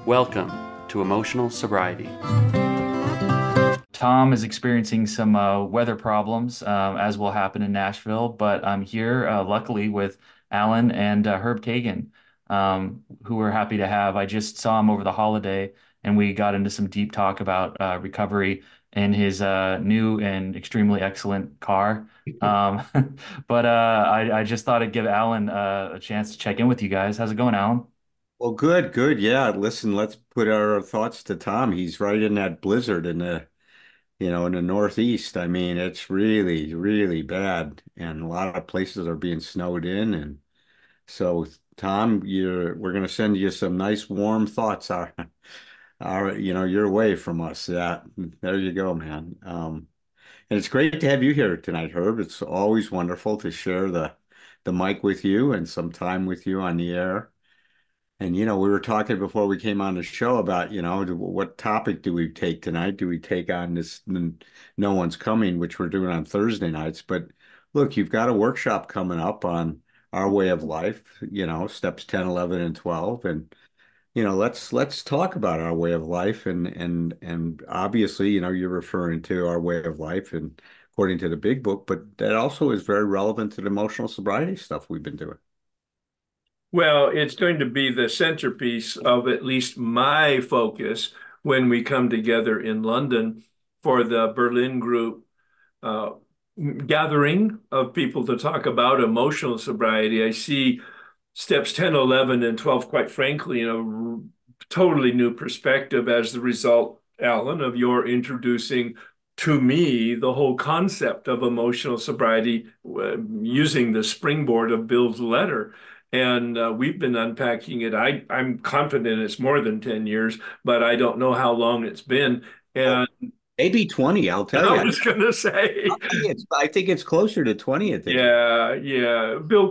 Welcome to Emotional Sobriety. Tom is experiencing some weather problems, as will happen in Nashville, but I'm here, luckily, with Alan and Herb Kagan, who we're happy to have. I just saw him over the holiday, and we got into some deep talk about recovery in his new and extremely excellent car. Um, but I just thought I'd give Alan a chance to check in with you guys. How's it going, Alan? Well, good, good. Yeah, listen, let's put our thoughts to Tom. He's right in that blizzard in the Northeast. I mean, it's really, really bad, and a lot of places are being snowed in. And so, Tom, we're going to send you some nice warm thoughts your way from us. Yeah, there you go, man. And it's great to have you here tonight, Herb. It's always wonderful to share the mic with you and some time with you on the air. And we were talking before we came on the show about, what topic do we take tonight? Do we take on this No One's Coming, which we're doing on Thursday nights? But look, you've got a workshop coming up on our way of life, steps 10, 11, and 12. And, let's talk about our way of life. And obviously, you're referring to our way of life and according to the big book, but that also is very relevant to the emotional sobriety stuff we've been doing. Well, it's going to be the centerpiece of at least my focus when we come together in London for the Berlin group uh, gathering of people to talk about emotional sobriety. I see steps 10, 11, and 12, quite frankly, in a totally new perspective as the result, Alan, of your introducing to me the whole concept of emotional sobriety using the springboard of Bill's letter. And we've been unpacking it. I'm confident it's more than 10 years, but I don't know how long it's been. Oh, And maybe 20, I'll tell I you. was going to say, I think it's closer to 20 at this. yeah, yeah. Bill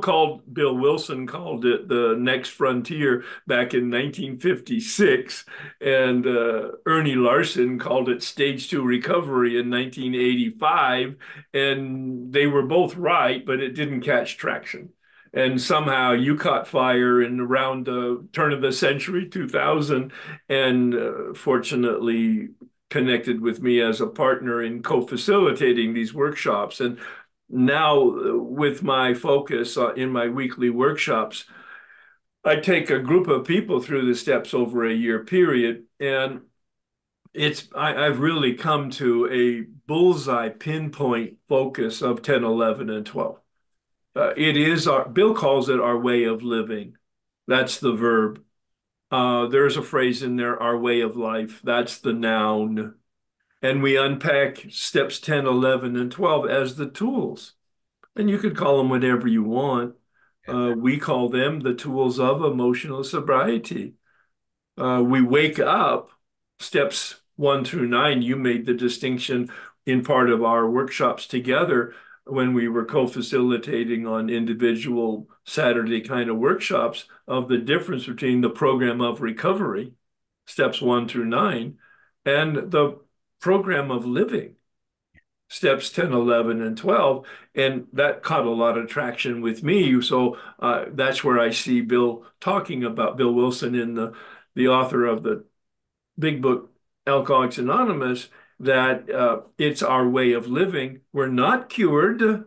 Wilson called it the next frontier back in 1956, and Ernie Larson called it stage two recovery in 1985, and they were both right, but it didn't catch traction. And somehow you caught fire in around the turn of the century, 2000, and fortunately connected with me as a partner in co-facilitating these workshops. And now with my focus in my weekly workshops, I take a group of people through the steps over a year period, and I've really come to a bullseye pinpoint focus of 10, 11, and 12. It is Bill calls it our way of living. That's the verb. There's a phrase in there, our way of life. That's the noun. And we unpack steps 10, 11, and 12 as the tools. And you could call them whatever you want. We call them the tools of emotional sobriety. We wake up, steps 1 through 9. You made the distinction in part of our workshops together when we were co-facilitating on individual Saturday kind of workshops of the difference between the program of recovery, steps 1 through 9, and the program of living, steps 10, 11, and 12. And that caught a lot of traction with me. So that's where I see Bill talking about Bill Wilson in the author of the big book, Alcoholics Anonymous, that it's our way of living. We're not cured.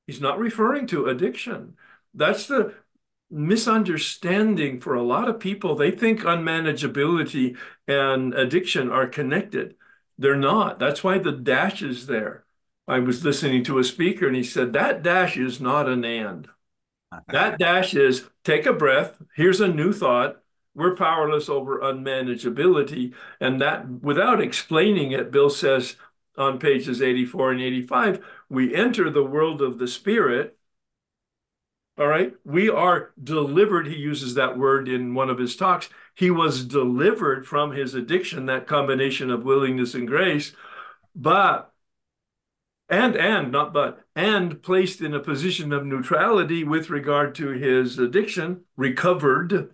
He's not referring to addiction. That's the misunderstanding for a lot of people. They think unmanageability and addiction are connected. They're not. That's why the dash is there. I was listening to a speaker and he said that dash is not an and. That dash is take a breath. Here's a new thought. We're powerless over unmanageability. And that, without explaining it, Bill says on pages 84 and 85, we enter the world of the spirit. All right. We are delivered. He uses that word in one of his talks. He was delivered from his addiction, that combination of willingness and grace, but not but, and placed in a position of neutrality with regard to his addiction, recovered.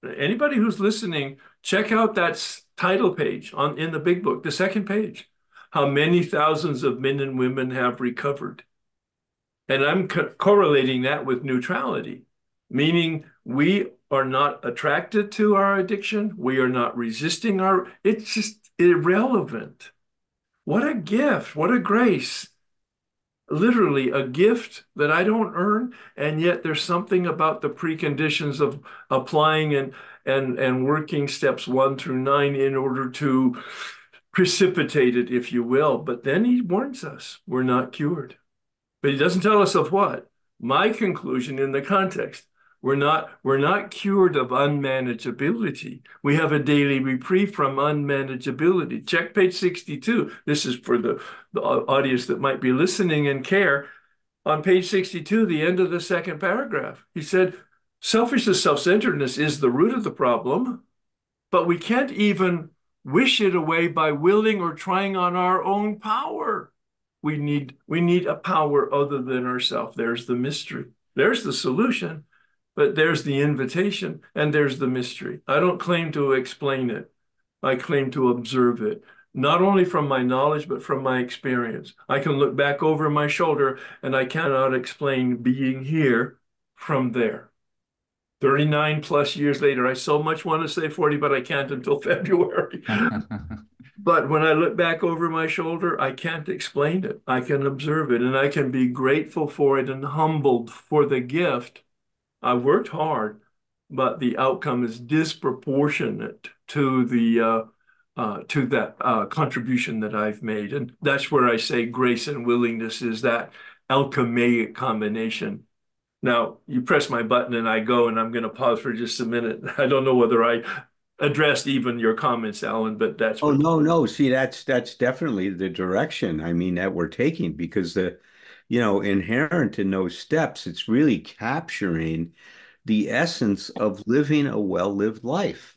Anybody who's listening, check out that title page in the big book, the second page. How many thousands of men and women have recovered? And I'm correlating that with neutrality, meaning we are not attracted to our addiction. We are not resisting it's just irrelevant. What a gift. What a grace. Literally a gift that I don't earn. And yet there's something about the preconditions of applying and working steps 1 through 9 in order to precipitate it, if you will. But then he warns us, we're not cured. But he doesn't tell us of what. My conclusion in the context, we're not cured of unmanageability. We have a daily reprieve from unmanageability. Check page 62. This is for the audience that might be listening and care. On page 62, the end of the second paragraph, he said, selfishness, self-centeredness is the root of the problem, but we can't even wish it away by willing or trying on our own power. We need a power other than ourselves. There's the mystery. There's the solution, but there's the invitation and there's the mystery. I don't claim to explain it. I claim to observe it, not only from my knowledge, but from my experience. I can look back over my shoulder and I cannot explain being here from there. 39 plus years later, I so much want to say 40, but I can't until February. But when I look back over my shoulder, I can't explain it. I can observe it and I can be grateful for it and humbled for the gift. I worked hard, but the outcome is disproportionate to that contribution that I've made. And that's where I say grace and willingness is that alchemaic combination. Now, you press my button and I go, and I'm going to pause for just a minute. I don't know whether I addressed even your comments, Alan, but that's Oh, what. no, no. See, that's definitely the direction, I mean, that we're taking, because inherent in those steps, it's really capturing the essence of living a well-lived life.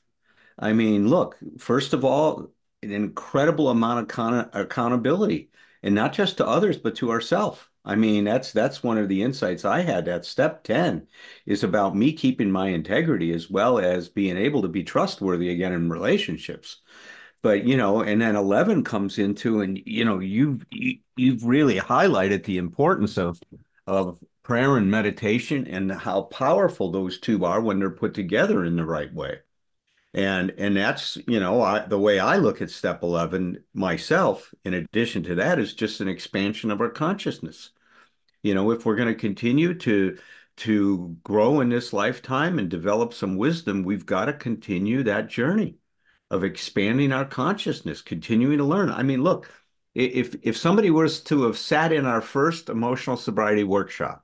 I mean, look, first of all, an incredible amount of accountability, and not just to others, but to ourselves. I mean, that's one of the insights I had. That step 10 is about me keeping my integrity as well as being able to be trustworthy again in relationships. But, and then 11 comes into, and you've really highlighted the importance of prayer and meditation and how powerful those two are when they're put together in the right way. And that's, the way I look at step 11 myself, in addition to that, is just an expansion of our consciousness. If we're going to continue to grow in this lifetime and develop some wisdom, we've got to continue that journey of expanding our consciousness, continuing to learn. I mean, look, if somebody was to have sat in our first emotional sobriety workshop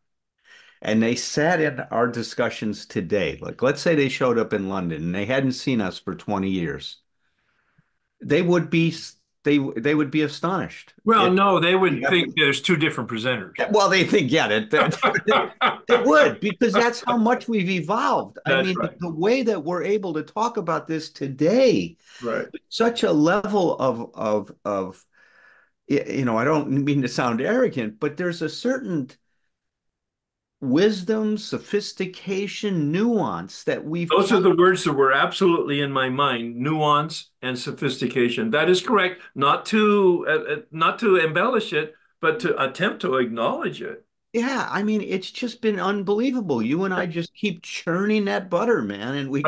and they sat in our discussions today, like let's say they showed up in London and they hadn't seen us for 20 years, they would be they would be astonished. Well, no, they would think there's two different presenters. Well, they think, yeah, they would, because that's how much we've evolved. I That's mean, right. the way that we're able to talk about this today, Right. such a level of I don't mean to sound arrogant, but there's a certain wisdom, sophistication, nuance that we've Those are kept. the words that were absolutely in my mind, nuance and sophistication. That is correct. Not to embellish it, but to attempt to acknowledge it. Yeah, I mean, it's just been unbelievable. You and I just keep churning that butter, man, and we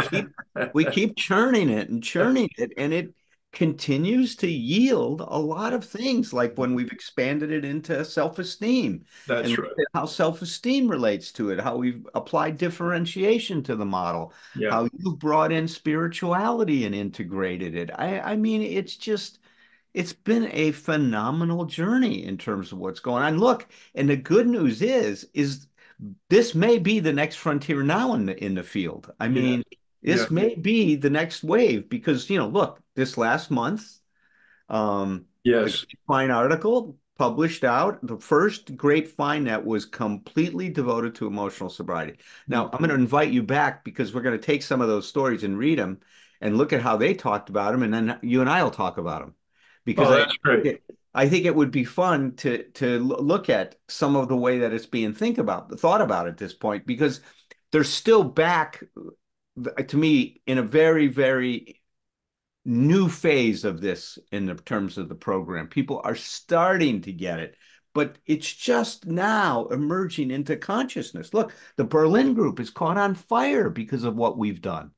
keep churning it, and it continues to yield a lot of things, like when we've expanded it into self-esteem and That's looked right. at how self-esteem relates to it, how we've applied differentiation to the model, Yeah. how you've brought in spirituality and integrated it. I mean, it's been a phenomenal journey in terms of what's going on. Look, and the good news is this may be the next frontier now in the field. I Yeah. mean, Yeah. this may be the next wave because, look, this last month, a Yes. Great Fine article published out, the first Great Fine that was completely devoted to emotional sobriety. Now, I'm going to invite you back because we're going to take some of those stories and read them and look at how they talked about them, and then you and I will talk about them because Oh, that's great. I think it would be fun to look at some of the way that it's being thought about at this point, because they're still back to me in a very, very new phase of this in the terms of the program. People are starting to get it, but it's just now emerging into consciousness. Look, the Berlin group is caught on fire because of what we've done.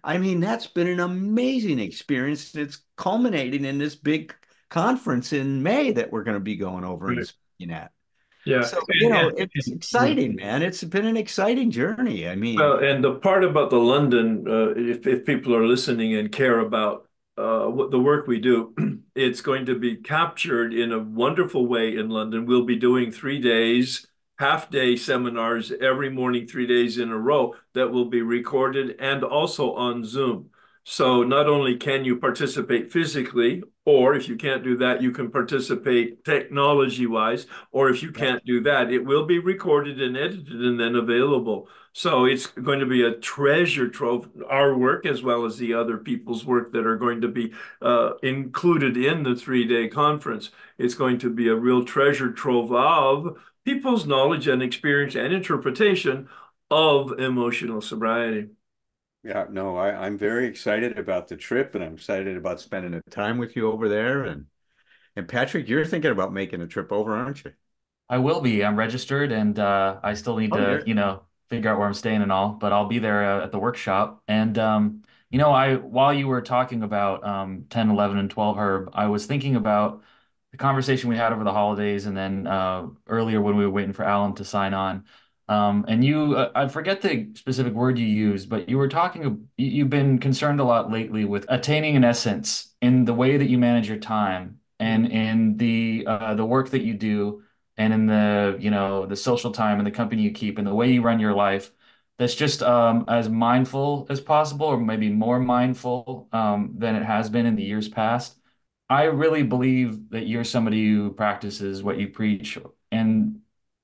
I mean, that's been an amazing experience. It's culminating in this big conference in May that we're going to be going over and Right. speaking at. Yeah. So, it's Yeah. exciting, man. It's been an exciting journey. I mean, Well, and the part about the London, if people are listening and care about what the work we do, it's going to be captured in a wonderful way in London. We'll be doing 3 days, half-day seminars every morning, 3 days in a row that will be recorded and also on Zoom. So not only can you participate physically, or if you can't do that, you can participate technology-wise, or if you yeah, can't do that, it will be recorded and edited and then available. So it's going to be a treasure trove, our work as well as the other people's work that are going to be included in the 3 day conference. It's going to be a real treasure trove of people's knowledge and experience and interpretation of emotional sobriety. yeah, no, I'm very excited about the trip and I'm excited about spending the time with you over there. And Patrick, you're thinking about making a trip over, aren't you? I will be. I'm registered and I still need Oh, to, you're figure out where I'm staying and all, but I'll be there at the workshop. And I while you were talking about 10, 11, and 12 Herb, I was thinking about the conversation we had over the holidays and then earlier when we were waiting for Alan to sign on. And I forget the specific word you used, but you were you've been concerned a lot lately with attaining an essence in the way that you manage your time and in the work that you do and in the social time and the company you keep and the way you run your life that's just as mindful as possible or maybe more mindful than it has been in the years past. I really believe that you're somebody who practices what you preach. And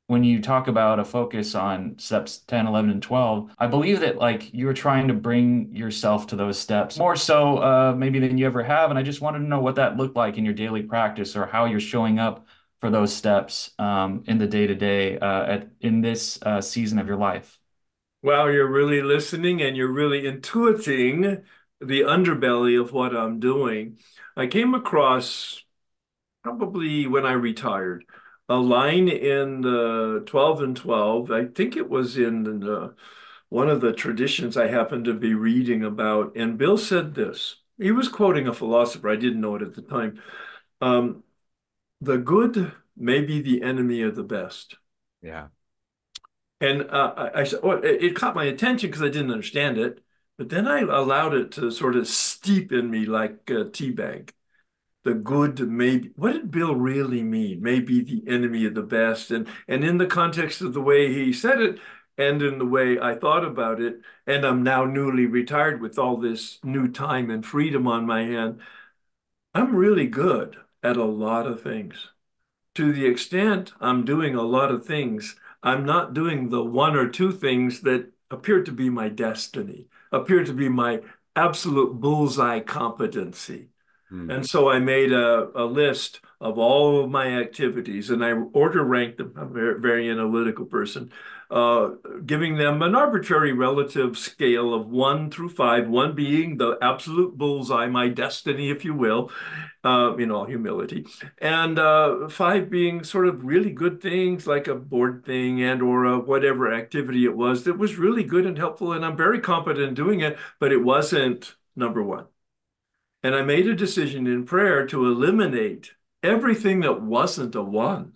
when you talk about a focus on steps 10, 11, and 12, I believe that like you're trying to bring yourself to those steps more so maybe than you ever have. And I just wanted to know what that looked like in your daily practice or how you're showing up for those steps in the day to day in this season of your life. Wow, you're really listening and you're really intuiting the underbelly of what I'm doing. I came across probably when I retired, a line in the 12 and 12. I think it was in one of the traditions I happened to be reading about. And Bill said this. He was quoting a philosopher. I didn't know it at the time. Um, the good may be the enemy of the best. yeah. And I said, oh, it caught my attention because I didn't understand it. But then I allowed it to sort of steep in me like tea bag. The good maybe, what did Bill really mean? Maybe the enemy of the best. And in the context of the way he said it and in the way I thought about it, and I'm now newly retired with all this new time and freedom on my hand, I'm really good at a lot of things. To the extent I'm doing a lot of things, I'm not doing the one or two things that appear to be my destiny, appear to be my absolute bullseye competency. Hmm. And so I made a list of all of my activities and I order ranked them. I'm a very analytical person, uh, giving them an arbitrary relative scale of 1 through 5, one being the absolute bullseye, my destiny, if you will, in all humility, and 5 being sort of really good things like a board thing and or a whatever activity it was that was really good and helpful. And I'm very competent in doing it, but it wasn't number one. And I made a decision in prayer to eliminate everything that wasn't a one.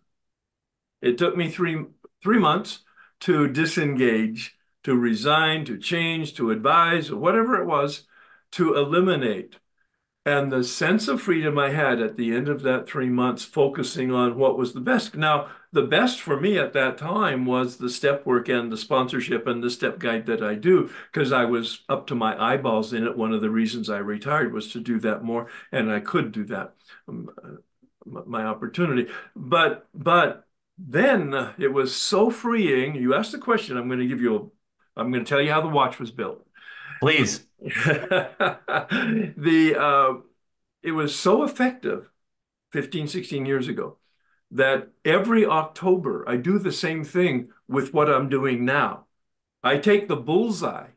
It took me three months to disengage, to resign, to change, to advise, or whatever it was, to eliminate. And the sense of freedom I had at the end of that 3 months, focusing on what was the best. Now, the best for me at that time was the step work and the sponsorship and the step guide that I do, because I was up to my eyeballs in it. One of the reasons I retired was to do that more, and I could do that, my opportunity. But then it was so freeing. You asked the question, I'm going to tell you how the watch was built. Please. The it was so effective 15, 16 years ago that every October I do the same thing with what I'm doing now. I take the bullseye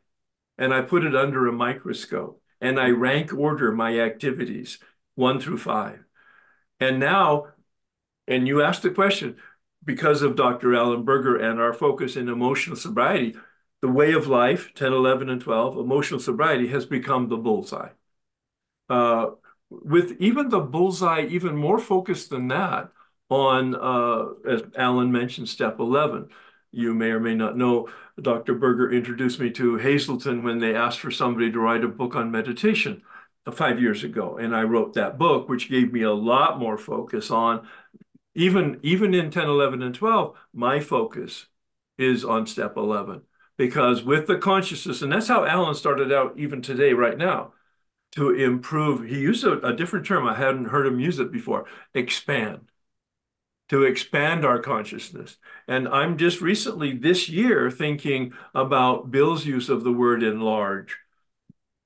and I put it under a microscope and I rank order my activities 1 through 5. And now And you asked the question, because of Dr. Alan Berger and our focus in emotional sobriety, the way of life, 10, 11, and 12, emotional sobriety has become the bullseye. Uh, with even the bullseye, even more focused than that on, as Alan mentioned, step 11. You may or may not know, Dr. Berger introduced me to Hazleton when they asked for somebody to write a book on meditation 5 years ago. And I wrote that book, which gave me a lot more focus on, even in 10, 11, and 12, my focus is on step 11. Because with the consciousness, and that's how Alan started out even today, right now, to improve. He used a different term. I hadn't heard him use it before. Expand, to expand our consciousness. And I'm just recently this year thinking about Bill's use of the word enlarge.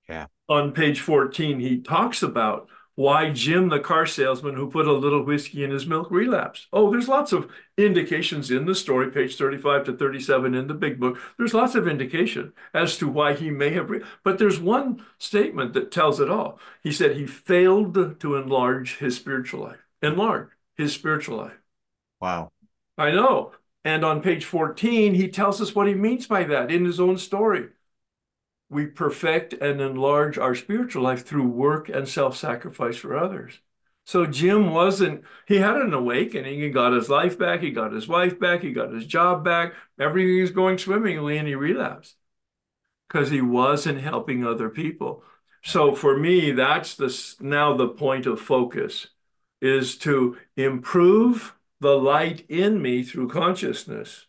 Yeah. On page 14, he talks about why Jim, the car salesman who put a little whiskey in his milk, relapsed. Oh, there's lots of indications in the story, page 35 to 37 in the big book. There's lots of indication as to why he may have, but there's one statement that tells it all. He said he failed to enlarge his spiritual life. Enlarge his spiritual life. Wow. I know. And on page 14, he tells us what he means by that in his own story. We perfect and enlarge our spiritual life through work and self-sacrifice for others. So Jim wasn't, he had an awakening. He got his life back. He got his wife back. He got his job back. Everything was going swimmingly, and he relapsed because he wasn't helping other people. So for me, that's now the point of focus, is to improve the light in me through consciousness,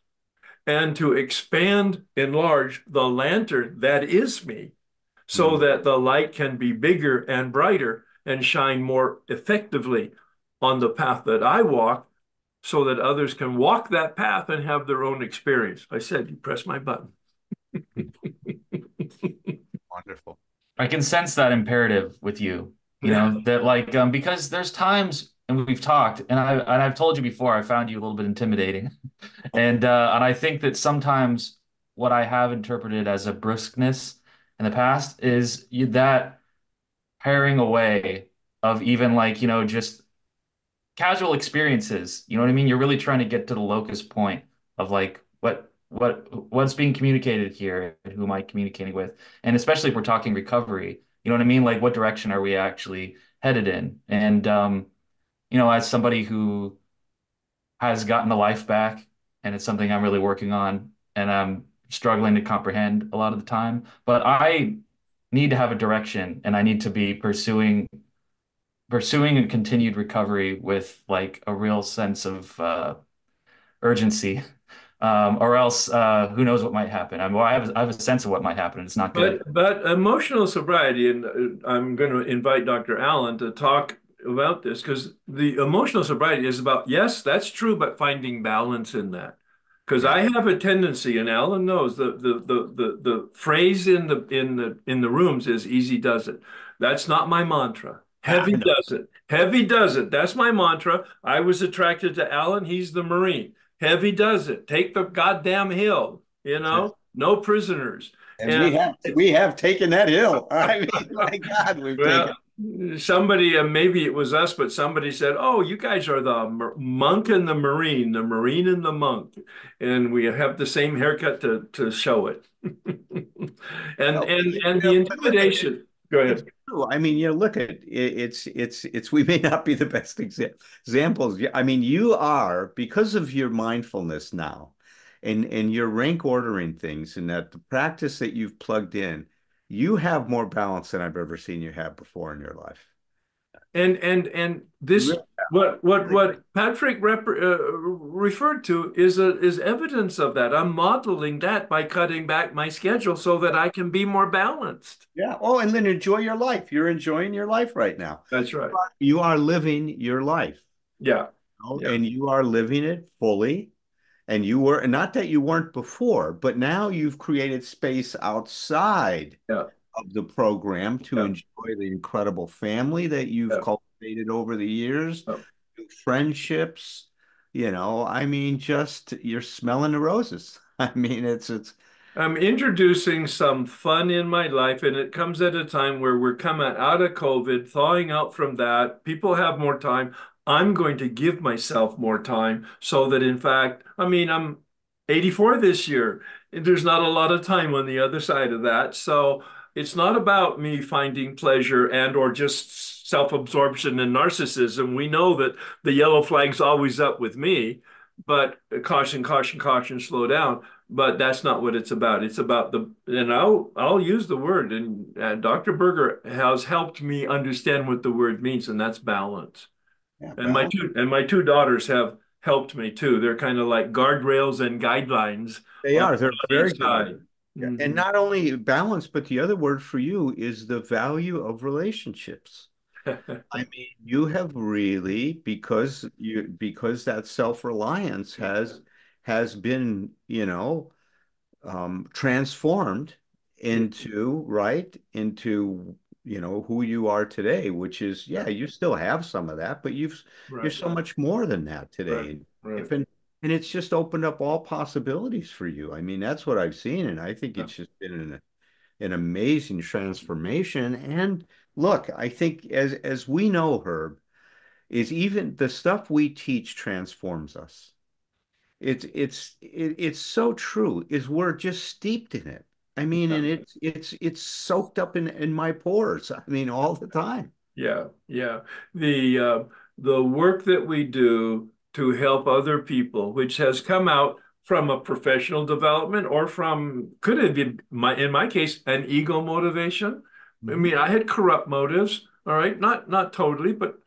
and to expand, enlarge the lantern that is me, so that the light can be bigger and brighter and shine more effectively on the path that I walk, so that others can walk that path and have their own experience. I said, you press my button. Wonderful. I can sense that imperative with you, that like because there's times and we've talked and I've told you before I found you a little bit intimidating. And I think that sometimes what I have interpreted as a brusqueness in the past is that paring away of even like, just casual experiences. You know what I mean? You're really trying to get to the locus point of like what's being communicated here and who am I communicating with? And especially if we're talking recovery, you know what I mean? Like what direction are we actually headed in? And as somebody who has gotten a life back and it's something I'm really working on and I'm struggling to comprehend a lot of the time, but I need to have a direction and I need to be pursuing a continued recovery with like a real sense of urgency, or else who knows what might happen. Well, I have a sense of what might happen, and it's not good. But emotional sobriety, and I'm going to invite Dr. Allen to talk about this, because the emotional sobriety is about, yes, that's true, but finding balance in that. Because Yeah. I have a tendency, and Alan knows, the phrase in the rooms is easy does it. That's not my mantra. I Heavy know. does it. Heavy does it. That's my mantra. I was attracted to Alan. He's the Marine. Heavy does it. Take the goddamn hill, no prisoners. And And we have taken that hill. I mean, my God, we've taken. well, somebody, maybe it was us, but somebody said, "Oh, you guys are the monk and the Marine and the monk," and we have the same haircut to show it. And No, but and and the but look at intimidation. Go it's ahead. true. I mean, look at it. It's. We may not be the best examples. I mean, you are because of your mindfulness now, and your rank ordering things, and that the practice that you've plugged in, you have more balance than I've ever seen you have before in your life. And You this, really, really. what Patrick referred to is evidence of that. I'm modeling that by cutting back my schedule so that I can be more balanced. Yeah. Oh, and then enjoy your life. You're enjoying your life right now. That's right. You are living your life, Yeah. Yeah. and you are living it fully. And you were, not that you weren't before, but now you've created space outside Yeah. of the program to Yeah. enjoy the incredible family that you've Yeah. cultivated over the years, Yeah. friendships, I mean, just you're smelling the roses. I mean, it's I'm introducing some fun in my life, and it comes at a time where we're coming out of COVID, thawing out from that. People have more time. I'm going to give myself more time so that, in fact, I mean, I'm 84 this year. There's not a lot of time on the other side of that. So it's not about me finding pleasure and or just self-absorption and narcissism. We know that the yellow flag's always up with me, but caution, caution, caution, slow down. But that's not what it's about. It's about and I'll use the word, and Dr. Berger has helped me understand what the word means, and that's balance. Yeah, And balance. my two daughters have helped me too. They're kind of like guardrails and guidelines They on are. They're each very good. side. Yeah. And Mhm. not only balance, but the other word for you is the value of relationships. I mean, you have really, because that self-reliance has been, transformed into, right, into, who you are today, which is, Yeah, yeah, you still have some of that, but you're right, so much more than that right, today. right. If and it's just opened up all possibilities for you. I mean, that's what I've seen, and I think Yeah. it's just been an amazing transformation. And look, I think as we know, Herb, is even the stuff we teach transforms us. It's so true, is we're just steeped in it. I mean, and it's soaked up in my pores. I mean, all the time. Yeah, yeah. The work that we do to help other people, which has come out from a professional development or from could have been in my case an ego motivation. I Mhm. mean, I had corrupt motives, all right, not totally, but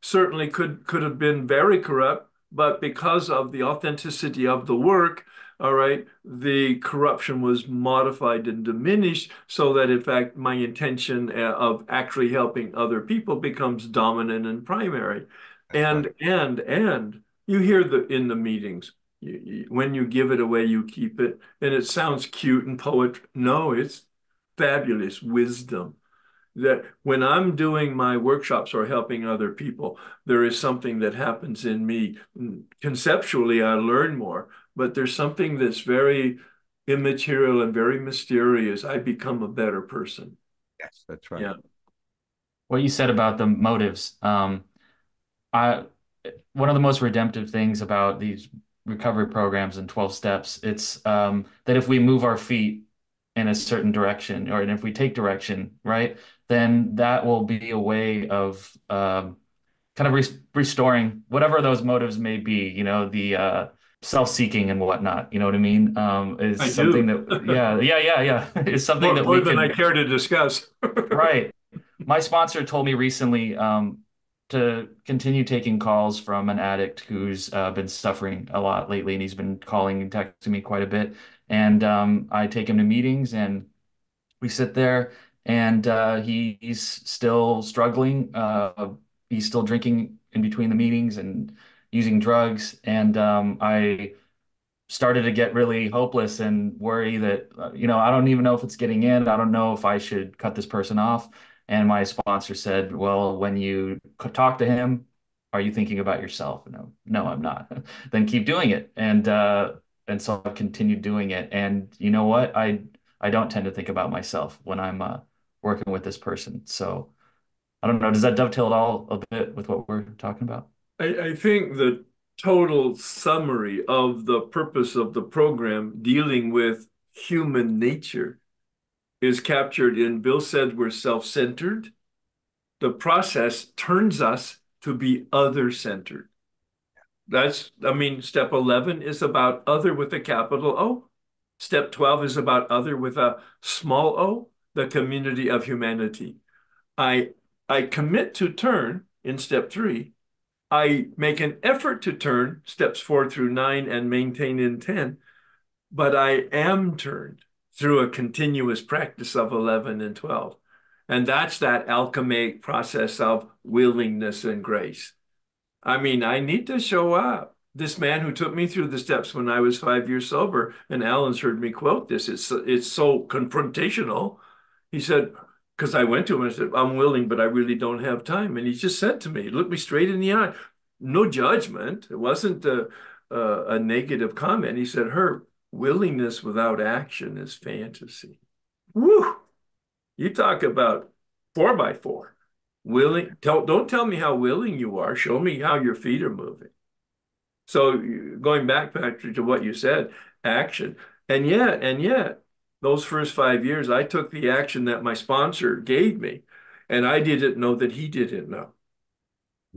certainly could have been very corrupt, but because of the authenticity of the work, all right, the corruption was modified and diminished so that in fact my intention of actually helping other people becomes dominant and primary. That's right. And you hear in the meetings, when you give it away, you keep it. And it sounds cute and poet. No, it's fabulous wisdom that when I'm doing my workshops or helping other people, there is something that happens in me. Conceptually, I learn more, but there's something that's very immaterial and very mysterious. I become a better person. Yes, that's right. Yeah, What you said about the motives, I one of the most redemptive things about these recovery programs and 12 steps, it's that if we move our feet in a certain direction, or if we take direction, right, then that will be a way of kind of restoring whatever those motives may be, the self-seeking and whatnot, you know what I mean? Is I something do. that, yeah, is something that More we than I can, care to discuss. right. My sponsor told me recently to continue taking calls from an addict who's been suffering a lot lately, and he's been calling and texting me quite a bit. And I take him to meetings, and we sit there, and he's still struggling. He's still drinking in between the meetings and using drugs. And I started to get really hopeless and worry that, I don't even know if it's getting in. I don't know if I should cut this person off. And my sponsor said, well, when you talk to him, are you thinking about yourself? No, no, I'm not. Then keep doing it. And so I've continued doing it. And you know what? I don't tend to think about myself when I'm working with this person. So I don't know. Does that dovetail at all a bit with what we're talking about? I think the total summary of the purpose of the program dealing with human nature is captured in Bill said we're self-centered. The process turns us to be other-centered. I mean, step 11 is about other with a capital O. Step 12 is about other with a small o, the community of humanity. I I commit to turn in step 3. I make an effort to turn steps 4 through 9 and maintain in 10, but I am turned through a continuous practice of 11 and 12. And that's that alchemic process of willingness and grace. I mean, I need to show up. This man who took me through the steps when I was 5 years sober, and Alan's heard me quote this, it's so confrontational. He said, because I went to him and I said, I'm willing, but I really don't have time. And he just said to me, looked me straight in the eye, no judgment. It wasn't a negative comment. He said, Herb, willingness without action is fantasy. Woo! You talk about 4 by 4. Don't tell me how willing you are. Show me how your feet are moving. So going back, Patrick, to what you said, action. And yet, those first 5 years, I took the action that my sponsor gave me, and I didn't know that he didn't know.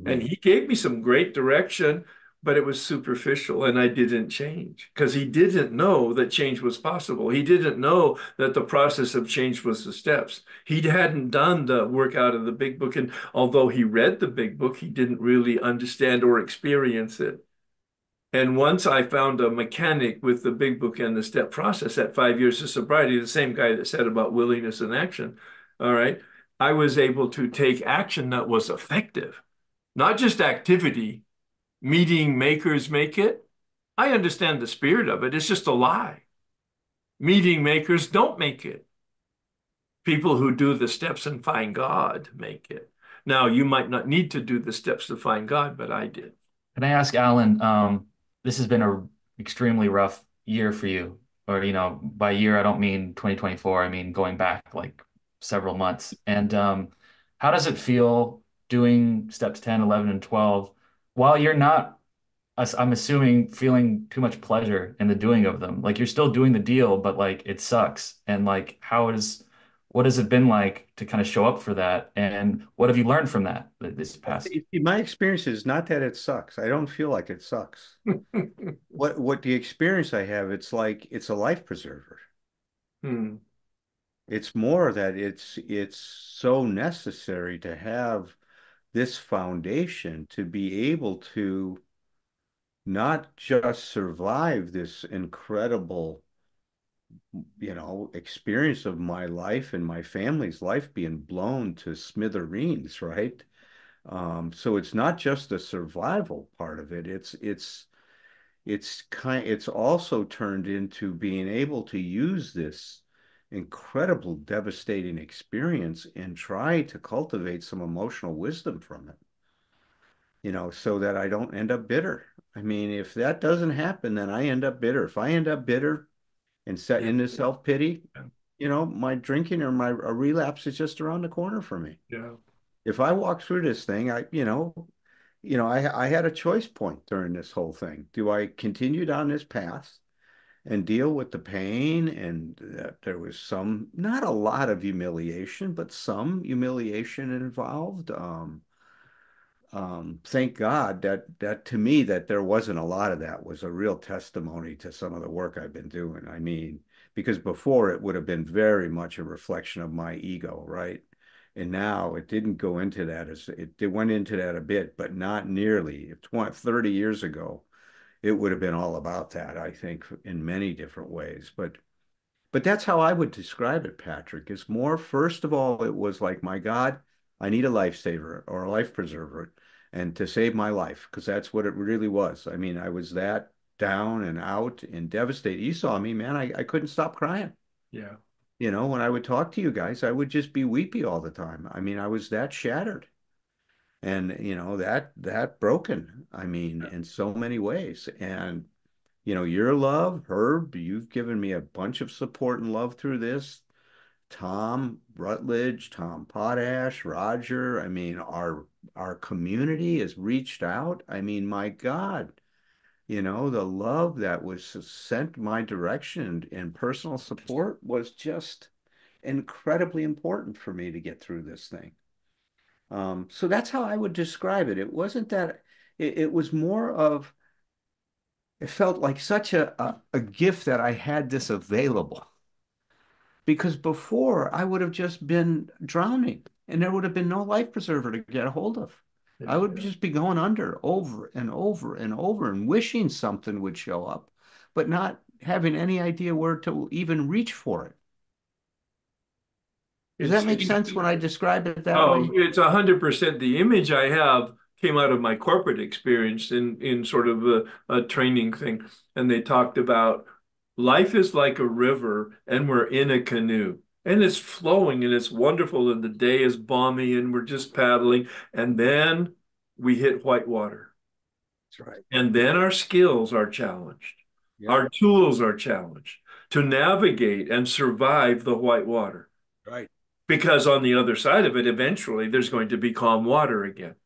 And he gave me some great direction, but it was superficial, and I didn't change because he didn't know that change was possible. He didn't know that the process of change was the steps. He hadn't done the work out of the big book, and although he read the big book, he didn't really understand or experience it. And once I found a mechanic with the big book and the step process at 5 years of sobriety, the same guy that said about willingness and action, all right, I was able to take action that was effective, not just activity. Meeting makers make it. I understand the spirit of it. It's just a lie. Meeting makers don't make it. People who do the steps and find God make it. Now, you might not need to do the steps to find God, but I did. Can I ask Alan, this has been a extremely rough year for you, or by year I don't mean 2024, I mean going back like several months. And how does it feel doing steps 10, 11, and 12 while you're not, I'm assuming, feeling too much pleasure in the doing of them? Like you're still doing the deal, but like it sucks. And like what has it been like to kind of show up for that? And what have you learned from that this past? My experience is not that it sucks. I don't feel like it sucks. What the experience I have, it's like it's a life preserver. Hmm. It's more that it's so necessary to have this foundation to be able to not just survive this incredible, experience of my life and my family's life being blown to smithereens, right? So it's not just the survival part of it. It's also turned into being able to use this incredible, devastating experience and try to cultivate some emotional wisdom from it, so that I don't end up bitter. I mean, if that doesn't happen, then I end up bitter. If I end up bitter and set Yeah. into self-pity, Yeah. my drinking or my a relapse is just around the corner for me. Yeah. If I walk through this thing, I had a choice point during this whole thing. Do I continue down this path and deal with the pain? And there was not a lot of humiliation, but some humiliation involved. Thank God that to me that there wasn't a lot of that was a real testimony to some of the work I've been doing. I mean, because before it would have been very much a reflection of my ego, right? And now it didn't go into that it went into that a bit, but not nearly. If 20, 30 years ago, it would have been all about that, I think, in many different ways. But that's how I would describe it, Patrick. It's more, first of all, it was like, my God, I need a lifesaver or a life preserver and to save my life, because that's what it really was. I mean, I was that down and out and devastated. You saw me, man. I couldn't stop crying. Yeah. When I would talk to you guys, I would just be weepy all the time. I mean, I was that shattered and, that broken. I mean, in so many ways. And your love, Herb, you've given me a bunch of support and love through this. Tom Rutledge, Tom Potash, Roger. I mean, our community has reached out. I mean, my God, the love that was sent my direction and personal support was just incredibly important for me to get through this thing. So that's how I would describe it. It wasn't that it was more of it felt like such a gift that I had this available. Because before I would have just been drowning and there would have been no life preserver to get a hold of. I would just be going under over and over and over and wishing something would show up, but not having any idea where to even reach for it. Does It's that make sense when I describe it that way? it's 100%. The image I have came out of my corporate experience in sort of a training thing, and they talked about life is like a river, and we're in a canoe, and it's flowing, and it's wonderful, and the day is balmy, and we're just paddling, and then we hit white water, That's right. and then our skills are challenged, Yeah, our tools are challenged to navigate and survive the white water. right. because on the other side of it, eventually there's going to be calm water again.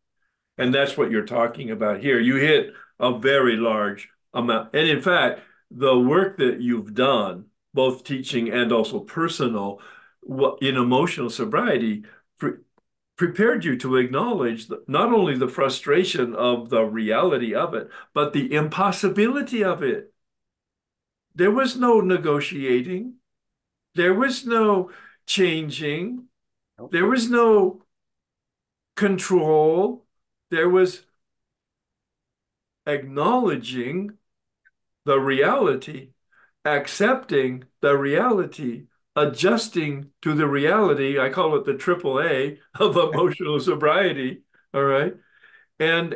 And that's what you're talking about here. You hit a very large amount. And in fact, the work that you've done, both teaching and also personal, in emotional sobriety, prepared you to acknowledge not only the frustration of the reality of it, but the impossibility of it. There was no negotiating. There was no changing. There was no control. There was acknowledging the reality, accepting the reality, adjusting to the reality. I call it the triple A of emotional sobriety. All right. And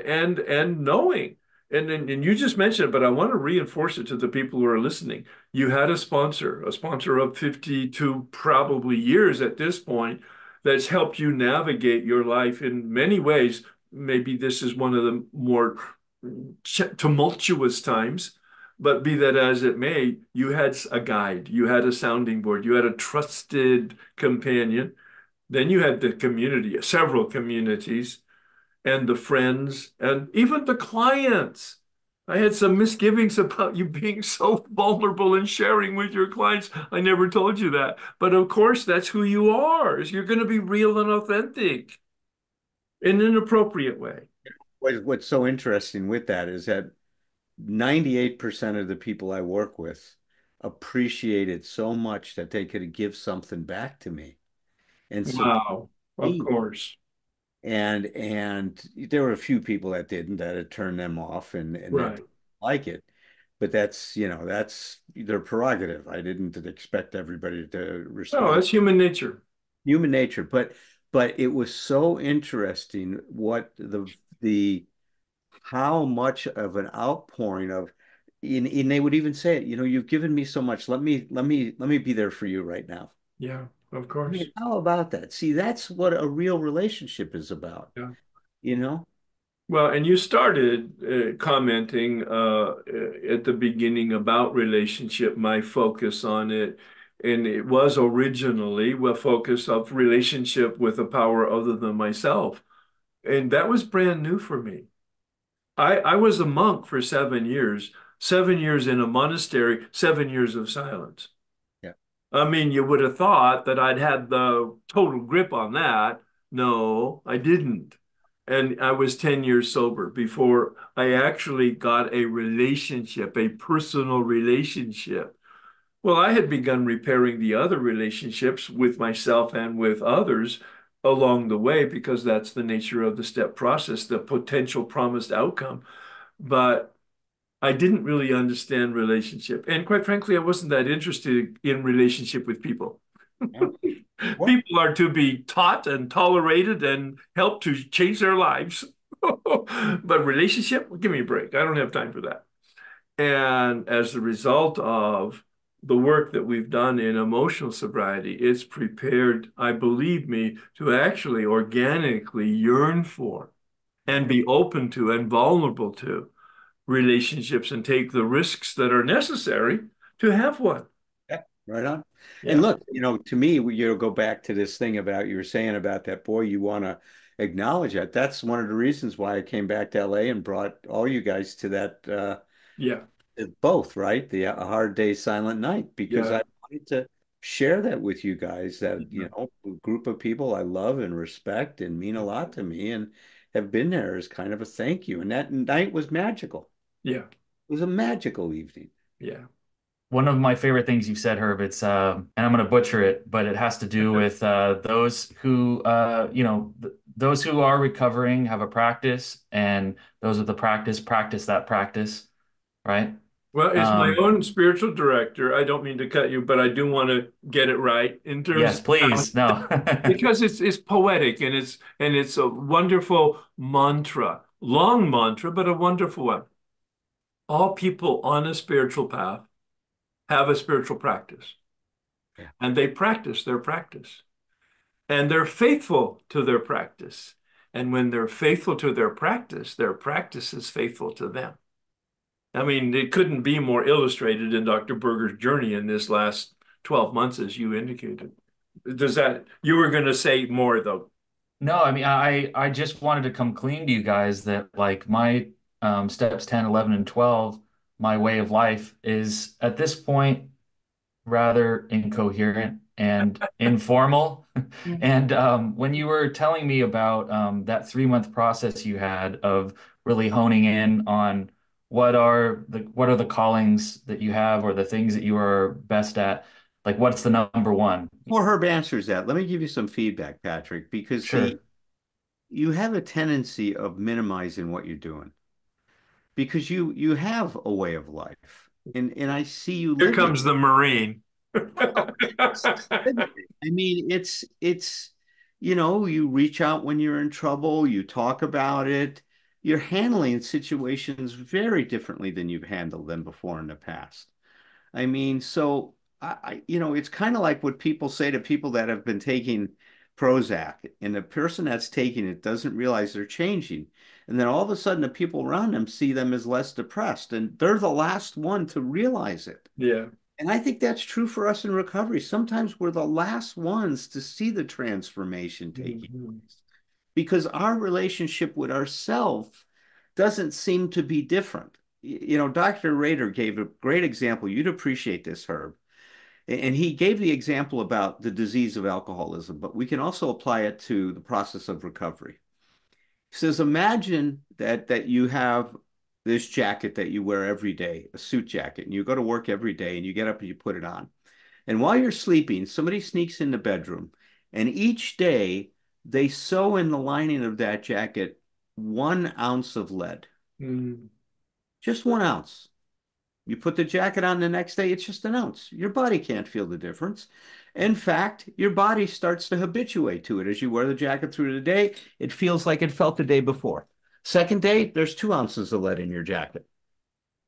knowing. And you just mentioned it, but I want to reinforce it to the people who are listening. You had a sponsor of 52 probably years at this point, that's helped you navigate your life in many ways. Maybe this is one of the more tumultuous times, but be that as it may, you had a guide, you had a sounding board, you had a trusted companion. Then you had the community, several communities, and the friends, and even the clients. I had some misgivings about you being so vulnerable and sharing with your clients. I never told you that. But of course, that's who you are. Is you're going to be real and authentic in an appropriate way. What's so interesting with that is that 98% of the people I work with appreciate it so much that they could give something back to me and support Wow, of me. course. And there were a few people that didn't, that had turned them off and that Right. didn't like it. But that's, that's their prerogative. I didn't expect everybody to Oh, respond. that's human nature. Human nature. But it was so interesting what the how much of an outpouring of and they would even say it, you've given me so much. Let me be there for you right now. Yeah, of I course. mean, how about that? See, that's what a real relationship is about, Yeah. you know? Well, and you started commenting at the beginning about relationship, my focus on it. And it was originally a focus of relationship with a power other than myself. And that was brand new for me. I was a monk for 7 years, 7 years in a monastery, 7 years of silence. Yeah. I mean, you would have thought that I'd had the total grip on that. No, I didn't. And I was 10 years sober before I actually got a relationship, a personal relationship. Well, I had begun repairing the other relationships with myself and with others along the way because that's the nature of the step process, the potential promised outcome. But I didn't really understand relationship. And quite frankly, I wasn't that interested in relationship with people. Yeah. What? People are to be taught and tolerated and helped to change their lives. But relationship, give me a break. I don't have time for that. And as a result of the work that we've done in emotional sobriety, it's prepared, I believe me, to actually organically yearn for and be open to and vulnerable to relationships and take the risks that are necessary to have one. Yeah, right on. And Yeah. look, to me, go back to this thing about you were saying about that boy, you want to acknowledge that. That's one of the reasons why I came back to LA and brought all you guys to that Yeah. both, right? The A Hard Day, Silent Night, because Yeah. I wanted to share that with you guys that, Yeah. a group of people I love and respect and mean a lot to me and have been there as kind of a thank you. And that night was magical. Yeah. It was a magical evening. Yeah. One of my favorite things you've said, Herb, it's and I'm going to butcher it, but it has to do with those who th those who are recovering have a practice, and those with the practice that practice, right? Well, as my Um, own spiritual director, I don't mean to cut you, but I do want to get it right in terms yes, please. No. because it's poetic and it's a wonderful mantra, long mantra, but a wonderful one. All people on a spiritual path have a spiritual practice, Yeah. and they practice their practice, and they're faithful to their practice. And when they're faithful to their practice is faithful to them. I mean, it couldn't be more illustrated in Dr. Berger's journey in this last 12 months, as you indicated. Does that, you were going to say more though? No, I mean, I just wanted to come clean to you guys that like my steps 10, 11, and 12, my way of life is at this point rather incoherent and informal. And when you were telling me about that 3 month process you had of really honing in on what are the callings that you have or the things that you are best at, like what's the number one? Before Herb answers that, let me give you some feedback, Patrick, because Sure. see, you have a tendency of minimizing what you're doing because you have a way of life, and I see you Here living. comes the Marine. Well, living it. I mean, you reach out when you're in trouble, you talk about it, you're handling situations very differently than you've handled them before in the past. I mean, so it's kind of like what people say to people that have been taking Prozac, and the person that's taking it doesn't realize they're changing. And then all of a sudden, the people around them see them as less depressed, and they're the last one to realize it. Yeah. And I think that's true for us in recovery. Sometimes we're the last ones to see the transformation taking Mhm. place because our relationship with ourselves doesn't seem to be different. Dr. Rader gave a great example. You'd appreciate this, Herb. And he gave the example about the disease of alcoholism, but we can also apply it to the process of recovery. He says, imagine that you have this jacket that you wear every day, a suit jacket, and you go to work every day and you get up and you put it on. And while you're sleeping, somebody sneaks in the bedroom, and each day they sew in the lining of that jacket 1 ounce of lead, Mm. just 1 ounce. You put the jacket on the next day, it's just an ounce. Your body can't feel the difference. In fact, your body starts to habituate to it. As you wear the jacket through the day, it feels like it felt the day before. Second day, there's 2 ounces of lead in your jacket.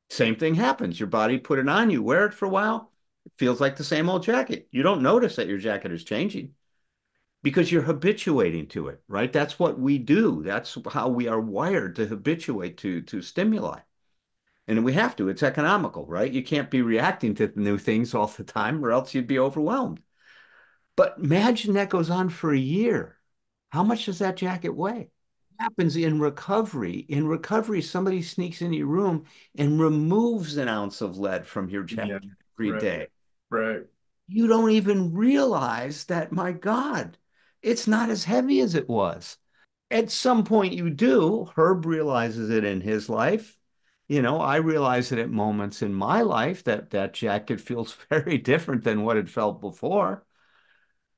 Same thing happens. Your body put it on, you wear it for a while, it feels like the same old jacket. You don't notice that your jacket is changing because you're habituating to it, right? That's what we do. That's how we are wired to habituate to stimuli. And we have to. It's economical, right? You can't be reacting to new things all the time or else you'd be overwhelmed. But imagine that goes on for a year. How much does that jacket weigh? Happens in recovery. In recovery, somebody sneaks into your room and removes 1 ounce of lead from your Yeah. jacket every Right. day. Right. You don't even realize that, my God, it's not as heavy as it was. At some point you do. Herb realizes it in his life. I realize it at moments in my life that that jacket feels very different than what it felt before.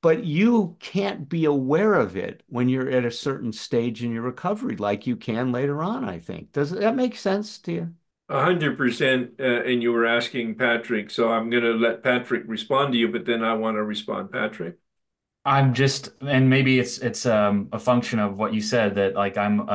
But you can't be aware of it when you're at a certain stage in your recovery, like you can later on, I think. Does that make sense to you? 100%. And you were asking Patrick, so I'm going to let Patrick respond to you, but then I want to respond, Patrick. I'm just, and maybe it's a function of what you said that like I'm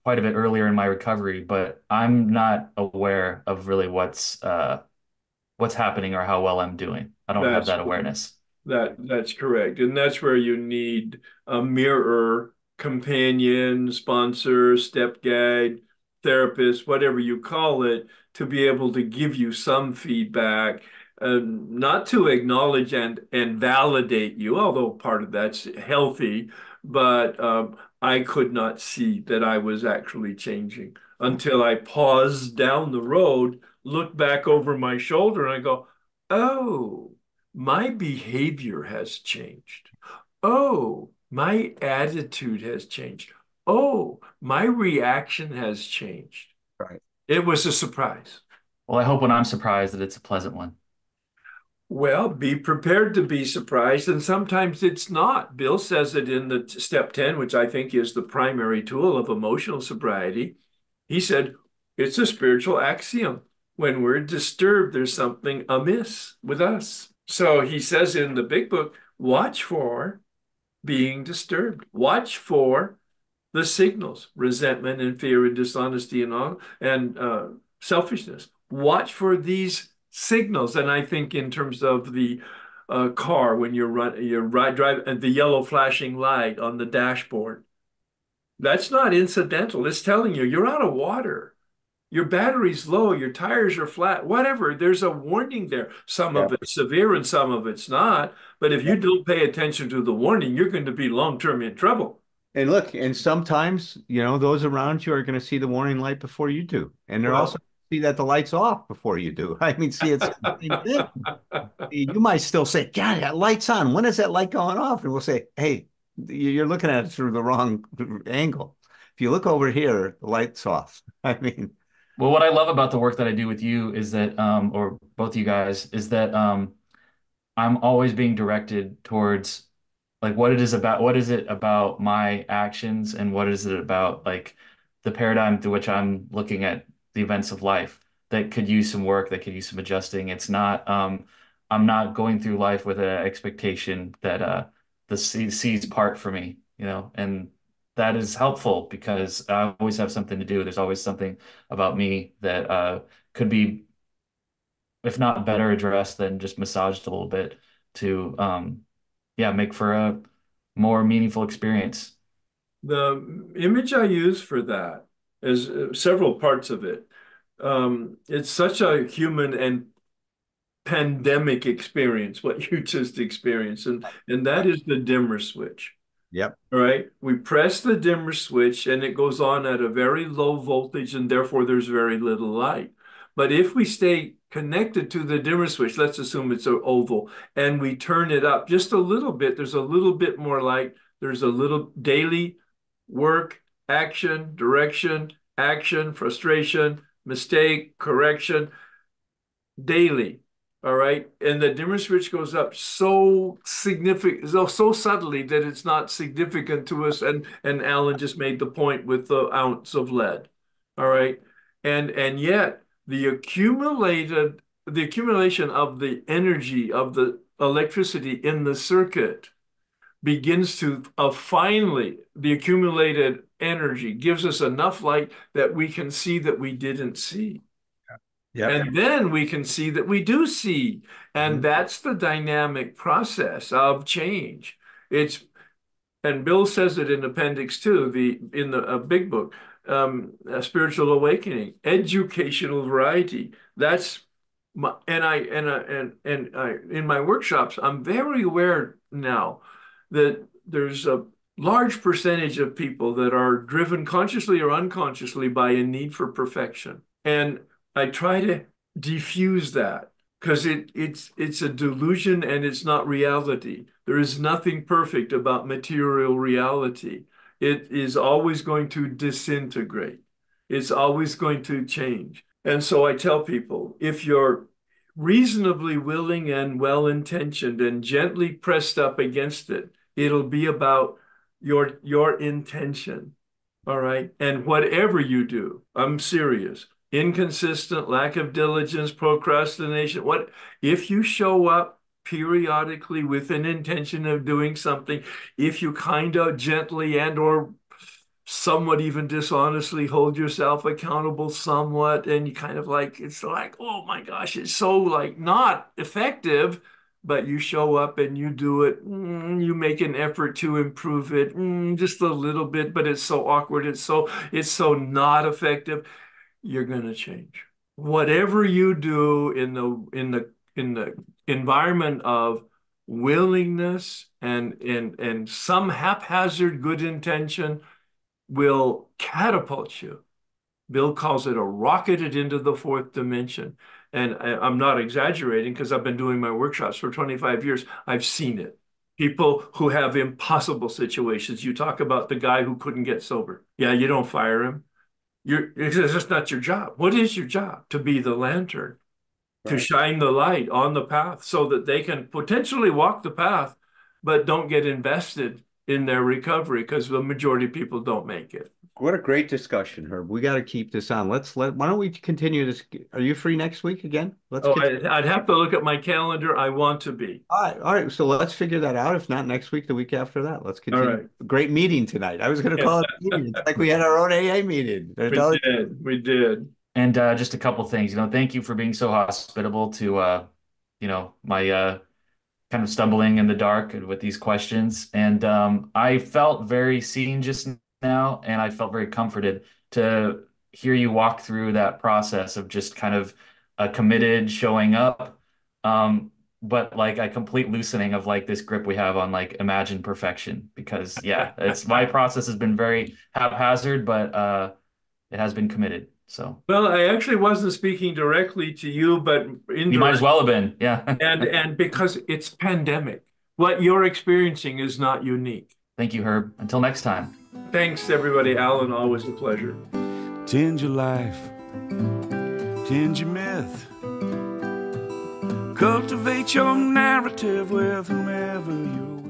quite a bit earlier in my recovery, but I'm not aware of really what's happening or how well I'm doing. I don't have That's that awareness. that's correct. And that's where you need a mirror, companion, sponsor, step guide, therapist, whatever you call it, to be able to give you some feedback, not to acknowledge and validate you, although part of that's healthy, but I could not see that I was actually changing until I paused down the road, looked back over my shoulder, and I go, oh, my behavior has changed. Oh, my attitude has changed. Oh, my reaction has changed. Right. It was a surprise. Well, I hope when I'm surprised that it's a pleasant one. Well, be prepared to be surprised, and sometimes it's not. Bill says it in the step 10, which I think is the primary tool of emotional sobriety. He said it's a spiritual axiom. When we're disturbed, there's something amiss with us. So he says in the big book, watch for being disturbed. Watch for the signals, resentment and fear and dishonesty and all, and selfishness. Watch for these signals. And I think in terms of the car, when you're driving, and the yellow flashing light on the dashboard, that's not incidental. It's telling you you're out of water. your battery's low, your tires are flat, whatever. There's a warning there. Some Yeah. of it's severe and some of it's not. But if you don't pay attention to the warning, you're going to be long-term in trouble. And look, and sometimes, those around you are going to see the warning light before you do. And they're also Well, see that the light's off before you do. I mean, see, it's the same thing. You might still say, God, that light's on. When is that light going off? And we'll say, hey, you're looking at it through the wrong angle. If you look over here, the light's off. I mean, Well, what I love about the work that I do with you is that, or both of you guys, is that I'm always being directed towards like what is it about my actions and what is it about like the paradigm through which I'm looking at the events of life that could use some work, that could use some adjusting. It's not I'm not going through life with an expectation that the seas part for me, and that is helpful because I always have something to do. There's always something about me that could be, if not better addressed, then just massaged a little bit to yeah, make for a more meaningful experience. the image I use for that is several parts of it. It's such a human and pandemic experience, what you just experienced, and that is the dimmer switch. yep. All right. We press the dimmer switch and it goes on at a very low voltage and therefore there's very little light. But if we stay connected to the dimmer switch, let's assume it's an oval, and we turn it up just a little bit, there's a little bit more light. There's a little daily work, action, direction, action, frustration, mistake, correction daily. All right. And the dimmer switch goes up so significant, so subtly that it's not significant to us. And Alan just made the point with the ounce of lead. All right. And yet the accumulation of the energy of the electricity in the circuit begins to finally the accumulated energy gives us enough light that we can see that we didn't see. Yep. And then we can see that we do see. And Mhm. that's the dynamic process of change. It's, and Bill says it in Appendix 2, in the big book, a Spiritual Awakening, educational variety. That's my, and I, in my workshops, I'm very aware now that there's a large percentage of people that are driven consciously or unconsciously by a need for perfection. And I try to diffuse that because it's a delusion and it's not reality. There is nothing perfect about material reality. It is always going to disintegrate. It's always going to change. And so I tell people, if you're reasonably willing and well-intentioned and gently pressed up against it, it'll be about your intention. All right. And whatever you do, I'm serious. Inconsistent, lack of diligence, procrastination. What if you show up periodically with an intention of doing something, if you kind of gently and or somewhat even dishonestly hold yourself accountable somewhat, and you kind of like it's like, oh my gosh, it's so like not effective, but you show up and you do it, you make an effort to improve it, just a little bit, but it's so awkward, it's so not effective, you're going to change. Whatever you do in the environment of willingness and some haphazard good intention will catapult you. Bill calls it a rocketed into the fourth dimension. And I'm not exaggerating because I've been doing my workshops for 25 years. I've seen it. People who have impossible situations. You talk about the guy who couldn't get sober. Yeah, you don't fire him. It's just not your job. What is your job? To be the lantern, to Right. shine the light on the path so that they can potentially walk the path, but don't get invested in their recovery because the majority of people don't make it. What a great discussion, Herb. We got to keep this on. Why don't we continue this? Are you free next week again? Let's Oh, continue. I'd have to look at my calendar. I want to be. All right. All right. So let's figure that out. If not next week, the week after that, let's All continue. right. Great meeting tonight. I was going to call it a meeting. It's like we had our own AA meeting. We did. We did. And just a couple things, thank you for being so hospitable to my kind of stumbling in the dark with these questions. And I felt very seen just now, and I felt very comforted to hear you walk through that process of just kind of a committed showing up, but like a complete loosening of like this grip we have on like imagined perfection. Because yeah, it's my process has been very haphazard, but it has been committed. So Well, I actually wasn't speaking directly to you, but you might as indirectly, well have been. Yeah. and because it's pandemic, what you're experiencing is not unique. Thank you, Herb. Until next time. Thanks, everybody. Alan, always a pleasure. Tend your life, tend your myth, cultivate your narrative with whomever you're with.